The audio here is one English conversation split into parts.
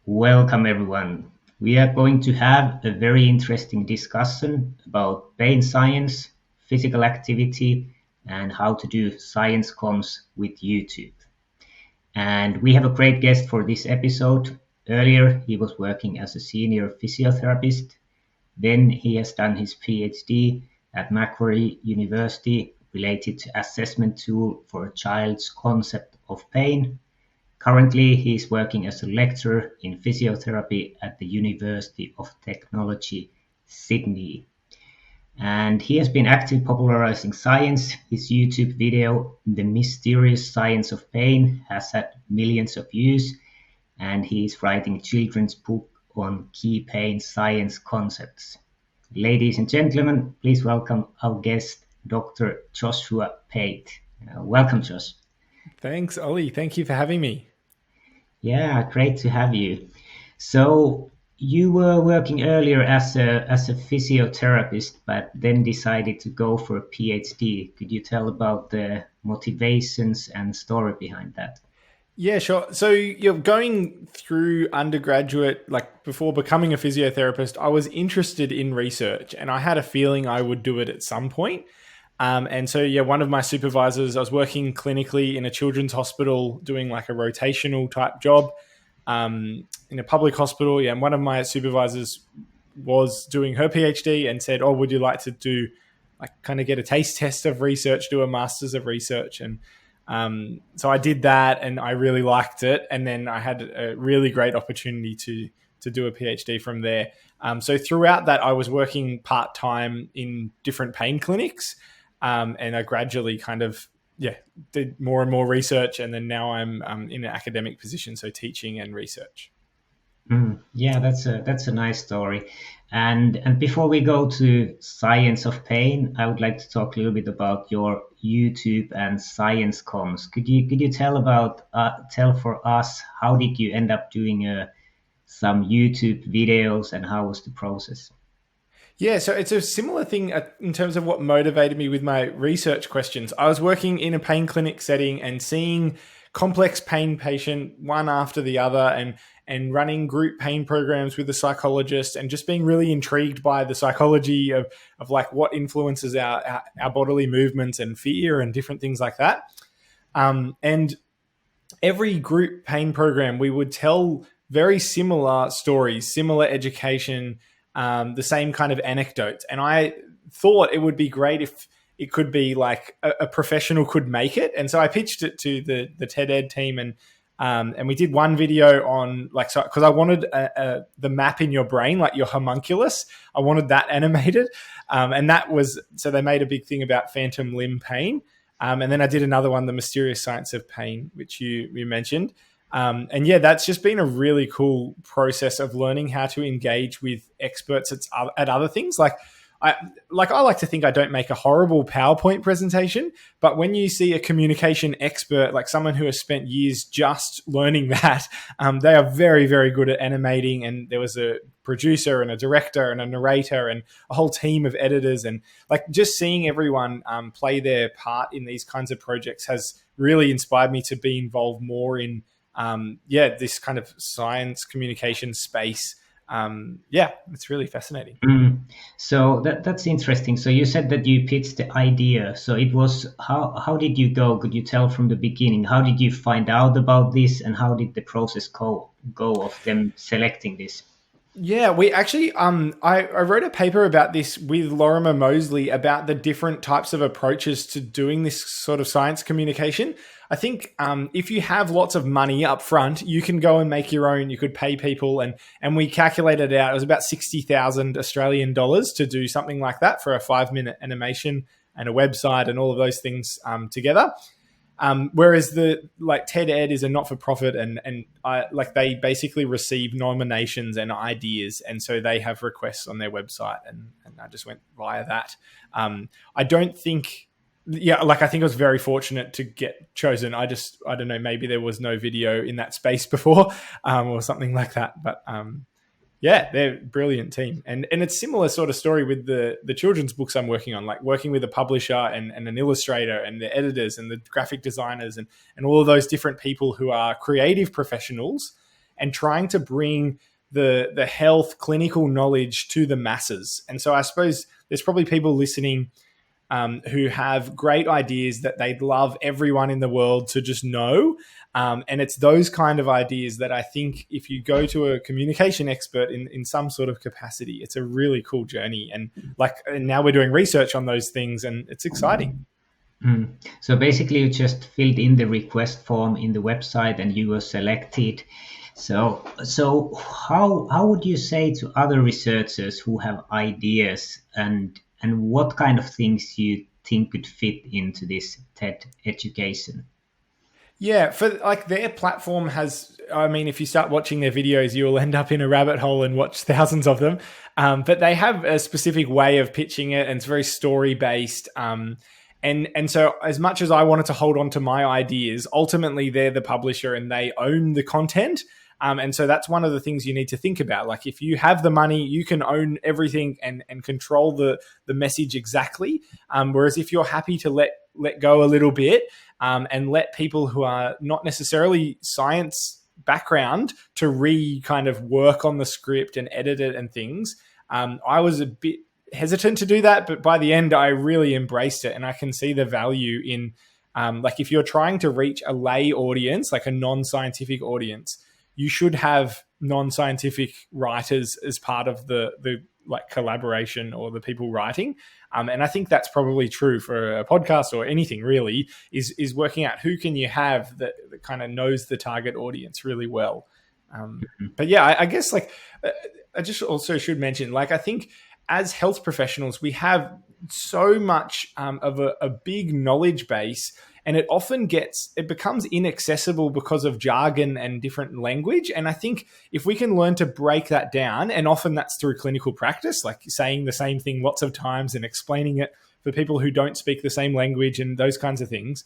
Welcome, everyone. We are going to have a very interesting discussion about pain science, physical activity, and how to do science comms with YouTube. And we have a great guest for this episode. Earlier, he was working as a senior physiotherapist. Then he has done his PhD at Macquarie University related to assessment tool for a child's concept of pain. Currently, he is working as a lecturer in physiotherapy at the University of Technology, Sydney. And he has been active popularizing science. His YouTube video, The Mysterious Science of Pain, has had millions of views, and he is writing a children's book on key pain science concepts. Ladies and gentlemen, please welcome our guest, Dr. Joshua Pate. Welcome, Josh. Thanks, Ollie. Thank you for having me. Yeah, great to have you. So you were working earlier as a physiotherapist, but then decided to go for a PhD. Could you tell about the motivations and story behind that? Yeah, sure. So you're going through undergraduate, like before becoming a physiotherapist, I was interested in research and I had a feeling I would do it at some point. And so, one of my supervisors, I was working clinically in a children's hospital doing like a rotational type job in a public hospital. Yeah, and one of my supervisors was doing her PhD and said, "Oh, would you like to do like kind of get a taste test of research, do a master's of research?" And so I did that, and I really liked it. And then I had a really great opportunity to do a PhD from there. So throughout that, I was working part time in different pain clinics. And I gradually kind of did more and more research, and then now I'm in an academic position, so teaching and research. Yeah, that's a nice story. And before we go to science of pain, I would like to talk a little bit about your YouTube and science comms. Could you tell for us how did you end up doing some YouTube videos and how was the process? Yeah, so it's a similar thing in terms of what motivated me with my research questions. I was working in a pain clinic setting and seeing complex pain patient one after the other, and running group pain programs with a psychologist, and just being really intrigued by the psychology of like what influences our bodily movements and fear and different things like that. And every group pain program, we would tell very similar stories, similar education, the same kind of anecdotes. And I thought it would be great if it could be like a professional could make it. And so I pitched it to the TED Ed team, and we did one video on like, so because I wanted the map in your brain, like your homunculus. I wanted that animated. And that was, so they made a big thing about phantom limb pain. And then I did another one, The Mysterious Science of Pain, which you mentioned. And that's just been a really cool process of learning how to engage with experts at other things. I like to think I don't make a horrible PowerPoint presentation, but when you see a communication expert, like someone who has spent years just learning that, they are very, very good at animating. And there was a producer and a director and a narrator and a whole team of editors. And like just seeing everyone play their part in these kinds of projects has really inspired me to be involved more in this kind of science communication space. It's really fascinating. So that's interesting. So you said that you pitched the idea. So it was how did you go? Could you tell from the beginning? How did you find out about this, and how did the process go of them selecting this? Yeah, we actually, I wrote a paper about this with Lorimer Mosley about the different types of approaches to doing this sort of science communication. I think if you have lots of money up front, you can go and make your own. You could pay people, and we calculated it out. It was about 60,000 Australian dollars to do something like that for a 5-minute animation and a website and all of those things together. Whereas the like TED Ed is a not-for-profit, and they basically receive nominations and ideas, and so they have requests on their website, and I just went via that. I don't think. Yeah, like I think I was very fortunate to get chosen. I don't know, maybe there was no video in that space before, or something like that. But they're a brilliant team. And it's similar sort of story with the children's books I'm working on, like working with a publisher and an illustrator and the editors and the graphic designers and all of those different people who are creative professionals. and trying to bring the health clinical knowledge to the masses. And so I suppose there's probably people listening who have great ideas that they'd love everyone in the world to just know. And it's those kind of ideas that I think if you go to a communication expert in some sort of capacity, it's a really cool journey. And now we're doing research on those things, and it's exciting. So basically you just filled in the request form in the website and you were selected. So how would you say to other researchers who have ideas and what kind of things you think could fit into this TED education? Yeah, for their platform has, I mean, if you start watching their videos, you'll end up in a rabbit hole and watch thousands of them. But they have a specific way of pitching it, and it's very story based. And so as much as I wanted to hold on to my ideas, ultimately they're the publisher and they own the content. And so that's one of the things you need to think about. Like if you have the money, you can own everything and control the message exactly. Whereas if you're happy to let go a little bit and let people who are not necessarily science background to kind of work on the script and edit it and things, I was a bit hesitant to do that. But by the end, I really embraced it. And I can see the value in if you're trying to reach a lay audience, like a non-scientific audience, you should have non-scientific writers as part of the collaboration or the people writing. And I think that's probably true for a podcast or anything really, is working out who can you have that kind of knows the target audience really well. But yeah, I guess I just also should mention, I think as health professionals, we have so much of a big knowledge base, and it often becomes inaccessible because of jargon and different language. And I think if we can learn to break that down, and often that's through clinical practice, like saying the same thing lots of times and explaining it for people who don't speak the same language and those kinds of things,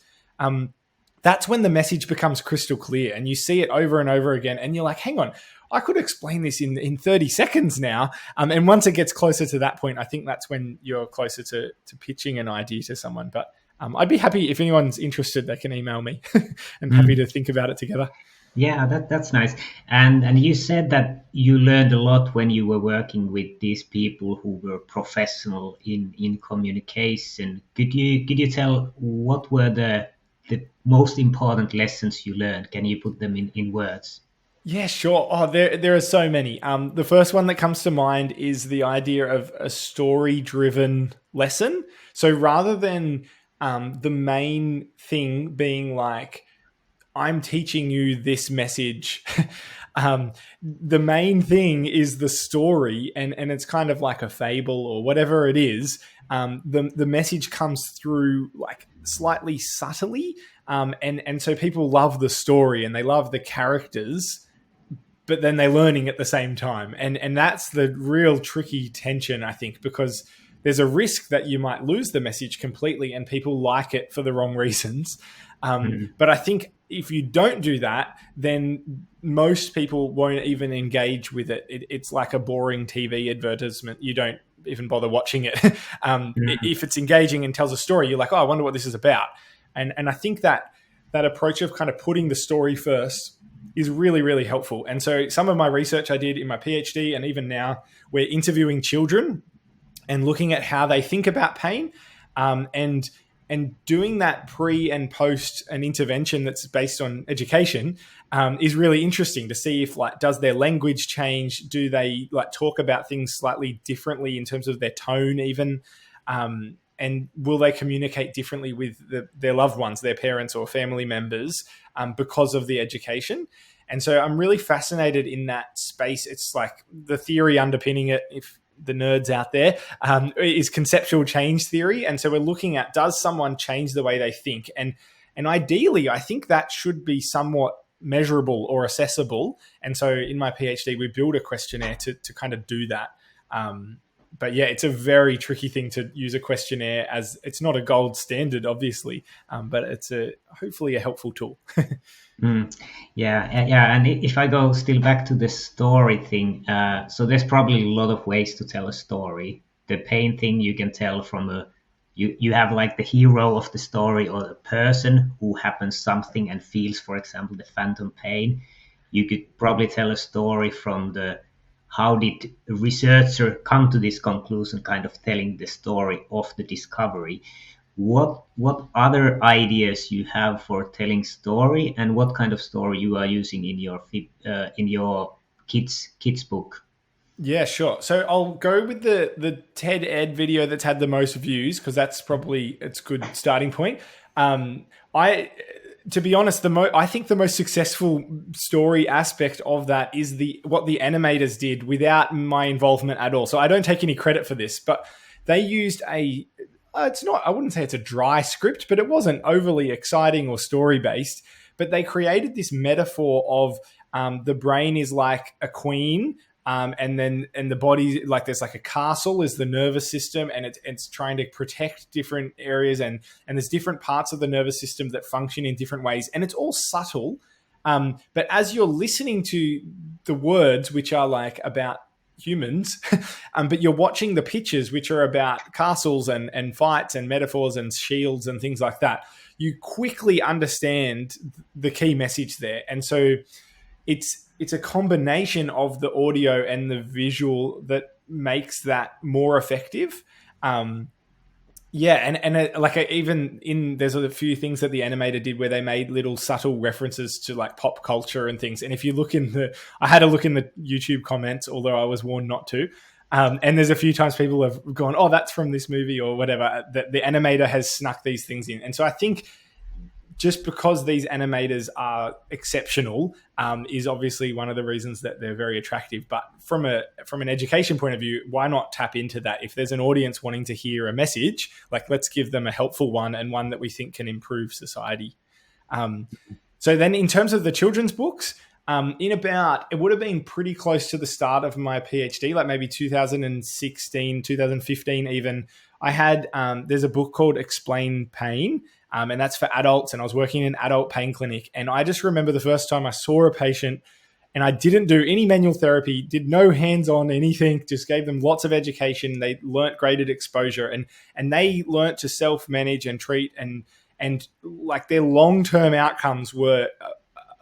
that's when the message becomes crystal clear and you see it over and over again. And you're like, hang on, I could explain this in 30 seconds now. And once it gets closer to that point, I think that's when you're closer to pitching an idea to someone. But I'd be happy if anyone's interested, they can email me and happy to think about it together. Yeah, that's nice. And you said that you learned a lot when you were working with these people who were professional in communication. Could you tell what were the most important lessons you learned? Can you put them in words? Yeah, sure. Oh, there are so many. The first one that comes to mind is the idea of a story-driven lesson. So rather than the main thing being like, I'm teaching you this message, the main thing is the story, and it's kind of like a fable or whatever it is. The message comes through slightly subtly, and so people love the story and they love the characters, but then they're learning at the same time. And that's the real tricky tension, I think, because there's a risk that you might lose the message completely and people like it for the wrong reasons. But I think if you don't do that, then most people won't even engage with it. It's like a boring TV advertisement. You don't even bother watching it. If it's engaging and tells a story, you're like, oh, I wonder what this is about. And I think that approach of kind of putting the story first is really, really helpful. And so some of my research I did in my PhD, and even now, we're interviewing children and looking at how they think about pain, and doing that pre and post an intervention that's based on education is really interesting to see if does their language change? Do they talk about things slightly differently in terms of their tone even? And will they communicate differently with their loved ones, their parents or family members, because of the education? And so I'm really fascinated in that space. It's like the theory underpinning it, if the nerds out there, is conceptual change theory. And so we're looking at, does someone change the way they think? And ideally, I think that should be somewhat measurable or accessible. And so in my PhD, we build a questionnaire to kind of do that. But yeah, it's a very tricky thing to use a questionnaire, as it's not a gold standard, obviously, but it's hopefully a helpful tool. Yeah. And if I go still back to the story thing, so there's probably a lot of ways to tell a story. The pain thing you can tell from you have the hero of the story or a person who happens something and feels, for example, the phantom pain. you could probably tell a story from the how did a researcher come to this conclusion, kind of telling the story of the discovery. What other ideas you have for telling story, and what kind of story you are using in your kids book? Yeah, sure. So I'll go with the TED Ed video that's had the most views, because that's probably it's a good starting point. I to be honest, I think the most successful story aspect of that is what the animators did without my involvement at all. So I don't take any credit for this, but they used it's not, I wouldn't say it's a dry script, but it wasn't overly exciting or story based. But they created this metaphor of the brain is like a queen, and the body, like there's like a castle is the nervous system, and it's trying to protect different areas, and there's different parts of the nervous system that function in different ways, and it's all subtle. But as you're listening to the words, which are like about humans, but you're watching the pictures, which are about castles and fights and metaphors and shields and things like that, you quickly understand the key message there. And so it's a combination of the audio and the visual that makes that more effective. There's a few things that the animator did where they made little subtle references to like pop culture and things. And if you look I had a look in the YouTube comments, although I was warned not to. And there's a few times people have gone, oh, that's from this movie or whatever. The animator has snuck these things in. And so I think just because these animators are exceptional is obviously one of the reasons that they're very attractive. But from an education point of view, why not tap into that? If there's an audience wanting to hear a message, like let's give them a helpful one and one that we think can improve society. So then in terms of the children's books, it would have been pretty close to the start of my PhD, like maybe 2016, 2015 even, I had, there's a book called Explain Pain, and that's for adults, and I was working in an adult pain clinic, and I just remember the first time I saw a patient, and I didn't do any manual therapy, did no hands-on anything, just gave them lots of education. They learnt graded exposure, and they learnt to self-manage and treat, and like their long-term outcomes were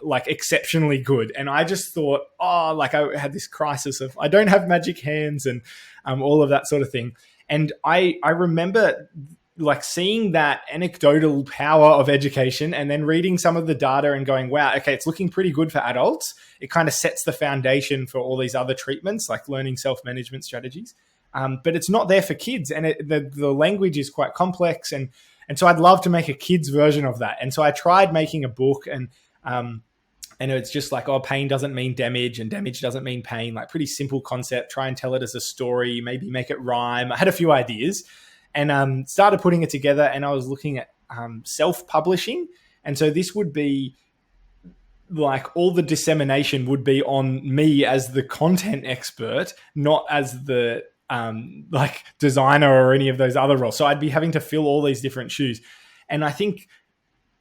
like exceptionally good. And I just thought, like I had this crisis of I don't have magic hands and all of that sort of thing. And I remember like seeing that anecdotal power of education and then reading some of the data and going, wow, okay, it's looking pretty good for adults. It kind of sets the foundation for all these other treatments, like learning self-management strategies. But it's not there for kids, and the language is quite complex. And so I'd love to make a kid's version of that. And so I tried making a book, and it's just like, pain doesn't mean damage and damage doesn't mean pain, like pretty simple concept. Try and tell it as a story, maybe make it rhyme. I had a few ideas and started putting it together, and I was looking at self-publishing. And so this would be like all the dissemination would be on me as the content expert, not as the like designer or any of those other roles. So I'd be having to fill all these different shoes. And I think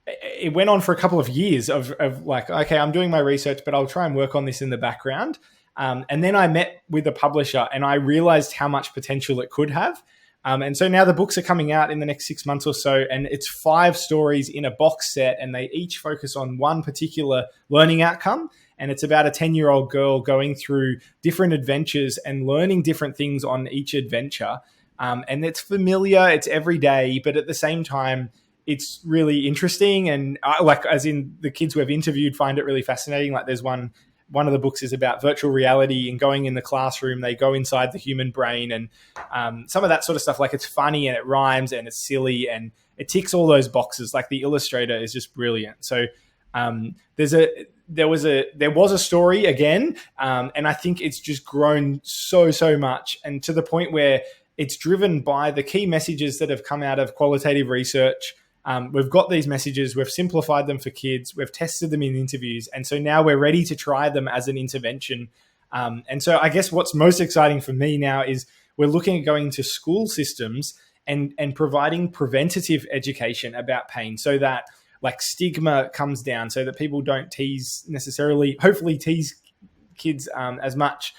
it went on for a couple of years of like, okay, I'm doing my research, but I'll try and work on this in the background. And then I met with a publisher, and I realized how much potential it could have. And so now the books are coming out in the next 6 months or so, and it's 5 stories in a box set, and they each focus on one particular learning outcome. And it's about a 10-year-old girl going through different adventures and learning different things on each adventure. And it's familiar, it's everyday, but at the same time, it's really interesting. And as in the kids who have interviewed find it really fascinating. Like there's one of the books is about virtual reality and going in the classroom. They go inside the human brain, and some of that sort of stuff. Like it's funny and it rhymes and it's silly and it ticks all those boxes. Like the illustrator is just brilliant. So there was a story again, and I think it's just grown so much, and to the point where it's driven by the key messages that have come out of qualitative research. We've got these messages, we've simplified them for kids, we've tested them in interviews, and so now we're ready to try them as an intervention. And so I guess what's most exciting for me now is we're looking at going to school systems and providing preventative education about pain, so that like stigma comes down, so that people don't hopefully tease kids as much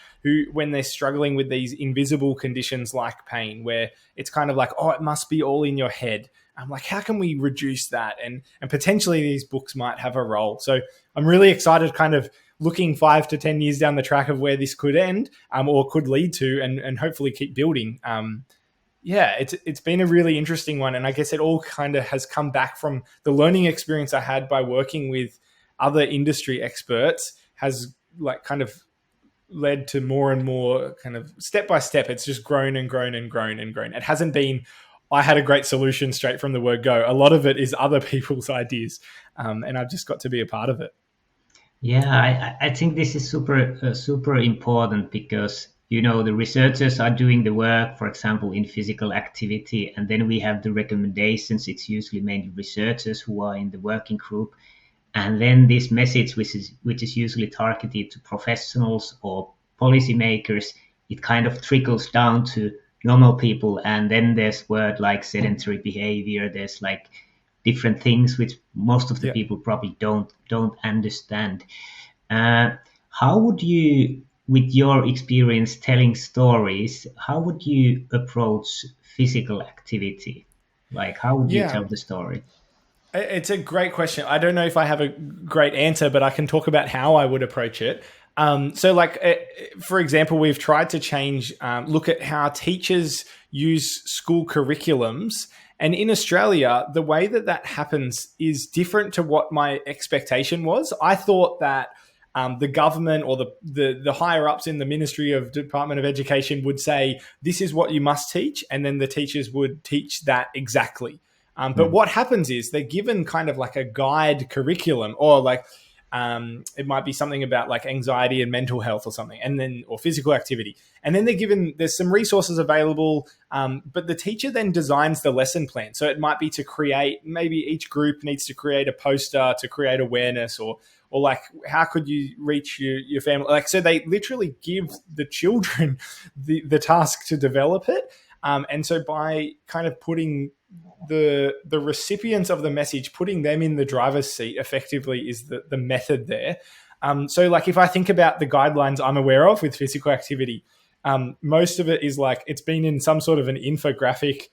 when they're struggling with these invisible conditions like pain, where it's kind of like, it must be all in your head. I'm like, how can we reduce that? And potentially these books might have a role. So I'm really excited kind of looking 5 to 10 years down the track of where this could end, or could lead to, and hopefully keep building. Yeah, it's been a really interesting one. And I guess it all kind of has come back from the learning experience I had by working with other industry experts, has like kind of led to more and more kind of step by step. It's just grown and grown and grown and grown. It hasn't been, I had a great solution straight from the word go. A lot of it is other people's ideas. And I've just got to be a part of it. Yeah, I think this is super important because the researchers are doing the work, for example, in physical activity, and then we have the recommendations. It's usually mainly researchers who are in the working group, and then this message, which is usually targeted to professionals or policymakers, it kind of trickles down to normal people, and then there's word like sedentary behavior. There's like different things which most of the people probably don't understand. How would you, with your experience telling stories, how would you approach physical activity? Like, how would you tell the story? It's a great question. I don't know if I have a great answer, but I can talk about how I would approach it. For example, we've tried to change, look at how teachers use school curriculums. And in Australia, the way that happens is different to what my expectation was. I thought that the government or the higher ups in the Ministry of Department of Education would say, this is what you must teach. And then the teachers would teach that exactly. But what happens is they're given kind of like a guide curriculum, or like it might be something about like anxiety and mental health or something, and then, or physical activity. And then there's some resources available, but the teacher then designs the lesson plan. So it might be to create, maybe each group needs to create a poster to create awareness, or like, how could you reach your family? Like, so they literally give the children the task to develop it. And so by kind of putting the recipients of the message, putting them in the driver's seat effectively is the method there. So like, if I think about the guidelines I'm aware of with physical activity, most of it is like, it's been in some sort of an infographic,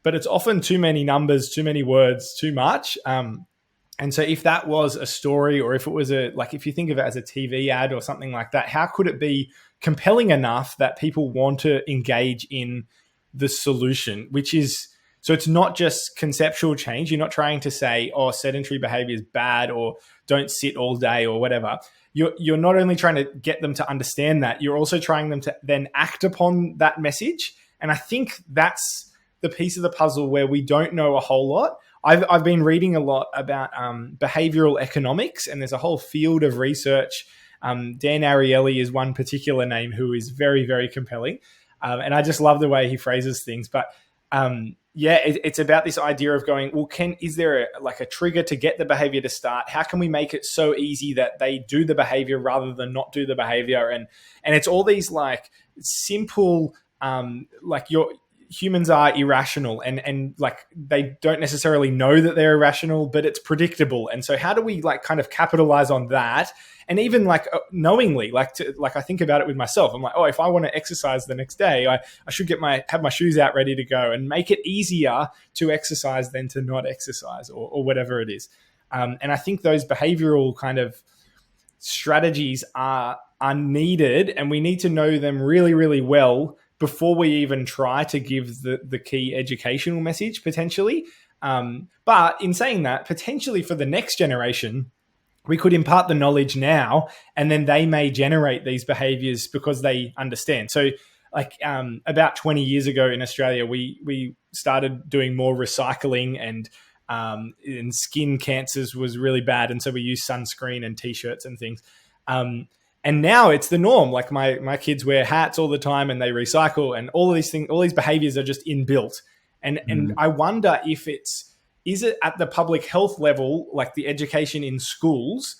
but it's often too many numbers, too many words, too much. And so if that was a story, or if it was if you think of it as a TV ad or something like that, how could it be compelling enough that people want to engage in the solution, which is, so it's not just conceptual change. You're not trying to say, oh, sedentary behavior is bad, or don't sit all day, or whatever. You're not only trying to get them to understand that, you're also trying them to then act upon that message. And I think that's the piece of the puzzle where we don't know a whole lot. I've been reading a lot about behavioral economics, and there's a whole field of research. Dan Ariely is one particular name who is very, very compelling. And I just love the way he phrases things. But it's about this idea of going, well, is there a trigger to get the behavior to start? How can we make it so easy that they do the behavior rather than not do the behavior? And it's all these like simple, humans are irrational, and like, they don't necessarily know that they're irrational, but it's predictable. And so how do we like kind of capitalize on that? And even like knowingly, I think about it with myself. I'm like, oh, if I want to exercise the next day, I should have my shoes out ready to go, and make it easier to exercise than to not exercise, or whatever it is. And I think those behavioral kind of strategies are needed, and we need to know them really, really well before we even try to give the key educational message, potentially. But in saying that, potentially for the next generation, we could impart the knowledge now, and then they may generate these behaviors because they understand. So like about 20 years ago in Australia, we started doing more recycling, and skin cancers was really bad. And so we used sunscreen and T-shirts and things. And now it's the norm. Like my kids wear hats all the time, and they recycle, and all of these things, all these behaviors are just inbuilt. And I wonder if is it at the public health level, like the education in schools,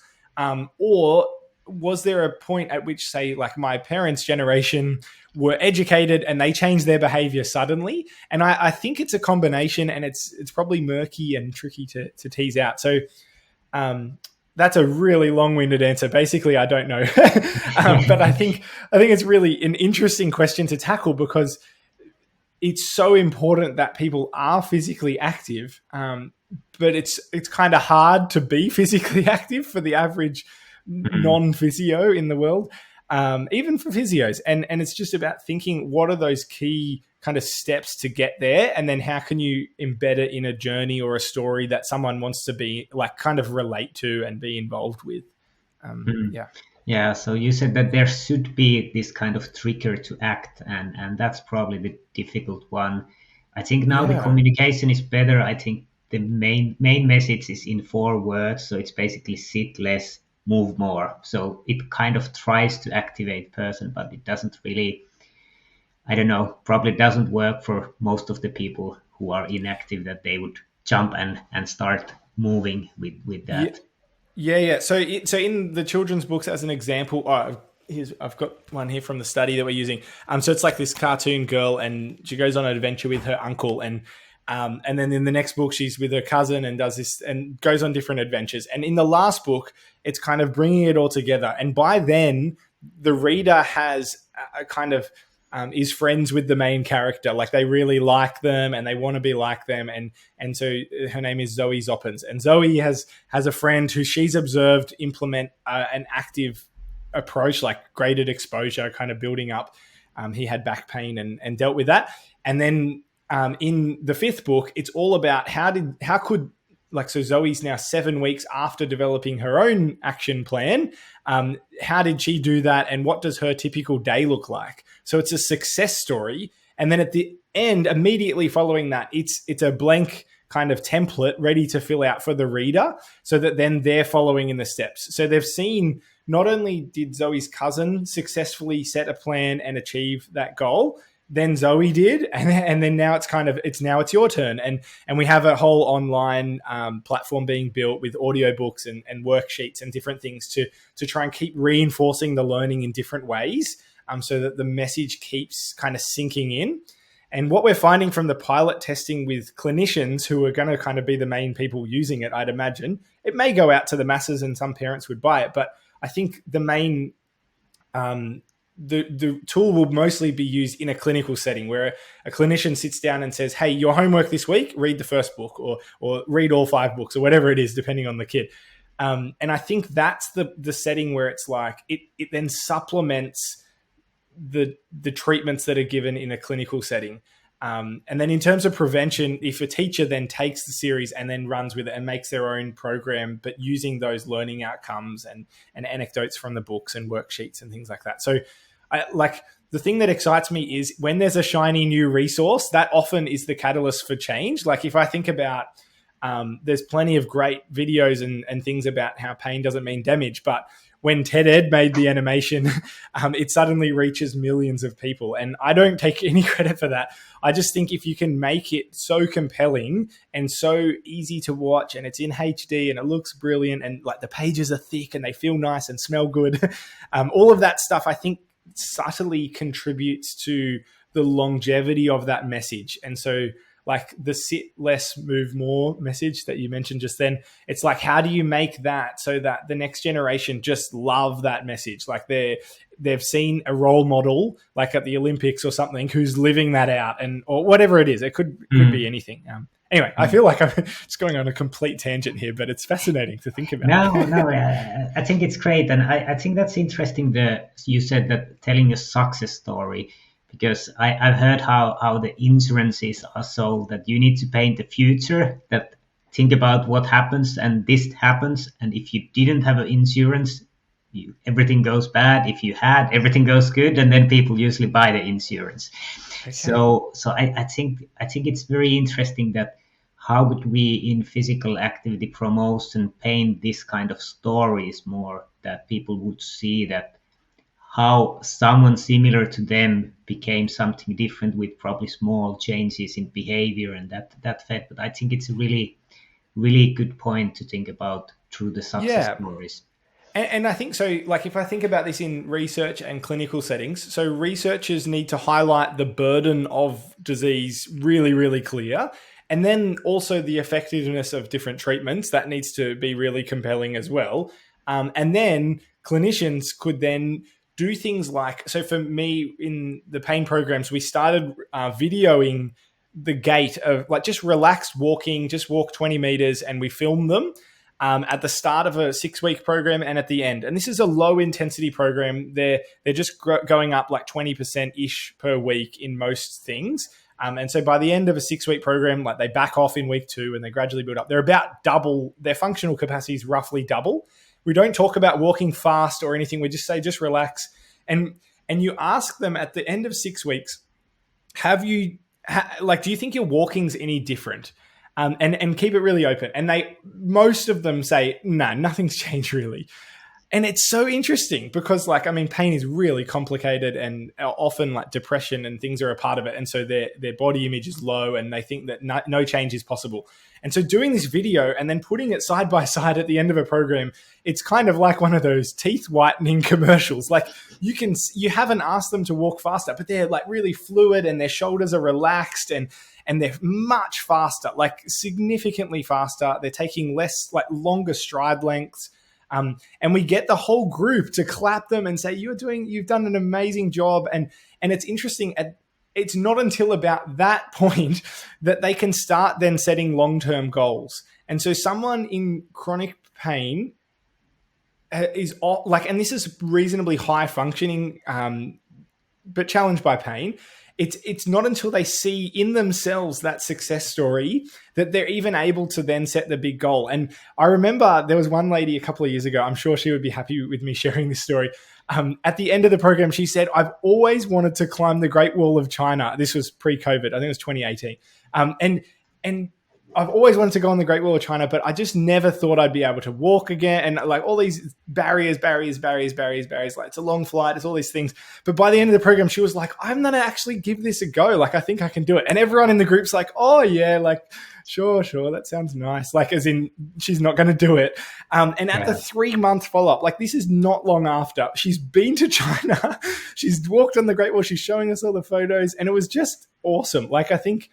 or was there a point at which, say, like my parents' generation were educated and they changed their behavior suddenly? And I think it's a combination, and it's probably murky and tricky to tease out. So that's a really long-winded answer. Basically, I don't know. But I think it's really an interesting question to tackle, because it's so important that people are physically active, but it's kind of hard to be physically active for the average Mhm. non-physio in the world, even for physios. And it's just about thinking, what are those key kind of steps to get there? And then how can you embed it in a journey or a story that someone wants to be like kind of relate to and be involved with? Mhm. Yeah. Yeah, so you said that there should be this kind of trigger to act, and that's probably the difficult one. I think now the Yeah. communication is better. I think the main message is in 4 words, so it's basically sit less, move more. So it kind of tries to activate person, but it doesn't really. I don't know. Probably doesn't work for most of the people who are inactive that they would jump and start moving with Yeah. that. Yeah. So in the children's books, as an example, I've got one here from the study that we're using. So it's like this cartoon girl, and she goes on an adventure with her uncle, and then in the next book, she's with her cousin and does this and goes on different adventures. And in the last book, it's kind of bringing it all together. And by then, the reader has a kind of is friends with the main character. Like they really like them and they want to be like them. And so her name is Zoe Zoppens. And Zoe has a friend who she's observed implement an active approach, like graded exposure, kind of building up. He had back pain and dealt with that. And then in the fifth book, it's all about how could like, so Zoe's now 7 weeks after developing her own action plan. How did she do that? And what does her typical day look like? So it's a success story. And then at the end, immediately following that, it's a blank kind of template ready to fill out for the reader so that then they're following in the steps. So they've seen not only did Zoe's cousin successfully set a plan and achieve that goal, then Zoe did, and then now it's your turn, and we have a whole online platform being built with audiobooks and worksheets and different things to try and keep reinforcing the learning in different ways, so that the message keeps kind of sinking in. And what we're finding from the pilot testing with clinicians who are going to kind of be the main people using it, I'd imagine it may go out to the masses and some parents would buy it, but I think the main the tool will mostly be used in a clinical setting where a clinician sits down and says, hey, your homework this week, read the first book or read all 5 books or whatever it is, depending on the kid. And I think that's the setting where it's like it then supplements the treatments that are given in a clinical setting. And then in terms of prevention, if a teacher then takes the series and then runs with it and makes their own program, but using those learning outcomes and anecdotes from the books and worksheets and things like that. So the thing that excites me is when there's a shiny new resource, that often is the catalyst for change. Like if I think about, there's plenty of great videos and things about how pain doesn't mean damage, but when TED Ed made the animation, it suddenly reaches millions of people. And I don't take any credit for that. I just think if you can make it so compelling and so easy to watch, and it's in HD and it looks brilliant, and like the pages are thick and they feel nice and smell good, all of that stuff, I think subtly contributes to the longevity of that message. And so like the sit less, move more message that you mentioned just then, it's like, how do you make that so that the next generation just love that message? Like they've seen a role model, like at the Olympics or something, who's living that out, or whatever it is. It could be anything. Anyway, I feel like I'm just going on a complete tangent here, but it's fascinating to think about. No, I think it's great. And I think that's interesting that you said that telling a success story, because I've heard how the insurances are sold, that you need to paint the future, that think about what happens and this happens. And if you didn't have an insurance, everything goes bad. If you had, everything goes good. And then people usually buy the insurance. Okay. So I think it's very interesting that how would we in physical activity promotion paint this kind of stories more, that people would see that how someone similar to them became something different with probably small changes in behavior and that fed. But I think it's a really, really good point to think about through the success stories. And I think so, like if I think about this in research and clinical settings, so researchers need to highlight the burden of disease really, really clear. And then also the effectiveness of different treatments, that needs to be really compelling as well. And then clinicians could then do things like, so for me in the pain programs, we started videoing the gait of like just relaxed walking, just walk 20 meters and we film them. at the start of a 6-week program and at the end. And this is a low intensity program. They're just going up like 20% ish per week in most things. And so by the end of a 6-week program, like they back off in week 2 and they gradually build up. They're about double, their functional capacity is roughly double. We don't talk about walking fast or anything. We just say, just relax. And you ask them at the end of 6 weeks, do you think your walking's any different? And keep it really open. And most of them say, no, nothing's changed really. And it's so interesting because pain is really complicated, and often like depression and things are a part of it. And so their body image is low and they think that no change is possible. And so doing this video and then putting it side by side at the end of a program, it's kind of like one of those teeth whitening commercials. Like you haven't asked them to walk faster, but they're like really fluid and their shoulders are relaxed and they're much faster, like significantly faster. They're taking longer stride lengths. And we get the whole group to clap them and say, you've done an amazing job. And it's interesting. It's not until about that point that they can start then setting long-term goals. And so someone in chronic pain is and this is reasonably high functioning, but challenged by pain. It's not until they see in themselves that success story that they're even able to then set the big goal. And I remember there was one lady a couple of years ago, I'm sure she would be happy with me sharing this story. At the end of the program, she said, I've always wanted to climb the Great Wall of China. This was pre-COVID. I think it was 2018. And I've always wanted to go on the Great Wall of China, but I just never thought I'd be able to walk again. And like all these barriers, like it's a long flight, it's all these things. But by the end of the program, she was like, I'm going to actually give this a go. Like, I think I can do it. And everyone in the group's like, oh yeah, like, sure. That sounds nice. Like, as in she's not going to do it. And at the 3-month follow-up, like this is not long after, she's been to China. She's walked on the Great Wall. She's showing us all the photos and it was just awesome. Like, I think,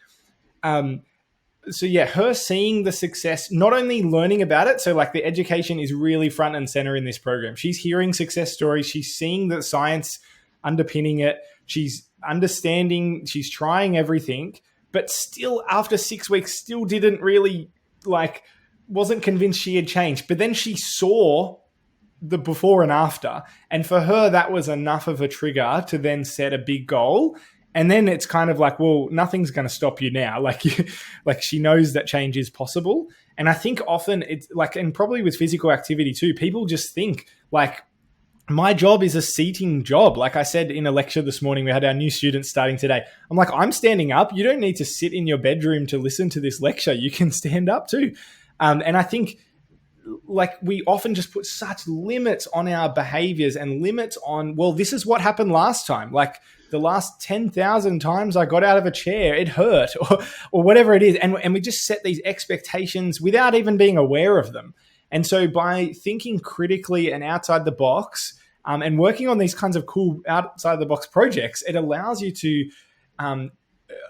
so yeah, her seeing the success, not only learning about it, so like the education is really front and center in this program. She's hearing success stories. She's seeing the science underpinning it. She's understanding, she's trying everything, but still after 6 weeks, still didn't really wasn't convinced she had changed. But then she saw the before and after. And for her, that was enough of a trigger to then set a big goal. And then it's kind of like, well, nothing's going to stop you now. Like she knows that change is possible. And I think often it's like, and probably with physical activity too, people just think like, my job is a seating job. Like I said in a lecture this morning, we had our new students starting today. I'm like, I'm standing up. You don't need to sit in your bedroom to listen to this lecture. You can stand up too. And I think like we often just put such limits on our behaviors and limits on, well, this is what happened last time. Like the last 10,000 times I got out of a chair, it hurt or whatever it is. And we just set these expectations without even being aware of them. And so by thinking critically and outside the box and working on these kinds of cool outside the box projects, it allows you to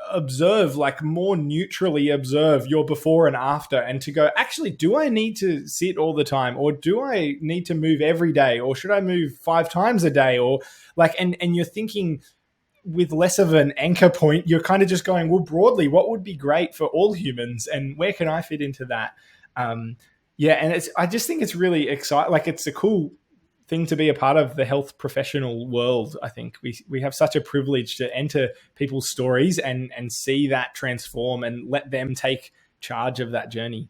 observe, like more neutrally observe your before and after and to go, actually, do I need to sit all the time or do I need to move every day or should I move 5 times a day or like, and you're thinking with less of an anchor point, you're kind of just going, well, broadly, what would be great for all humans and where can I fit into that? Yeah. And I just think it's really exciting. Like it's a cool thing to be a part of the health professional world. I think we have such a privilege to enter people's stories and see that transform and let them take charge of that journey.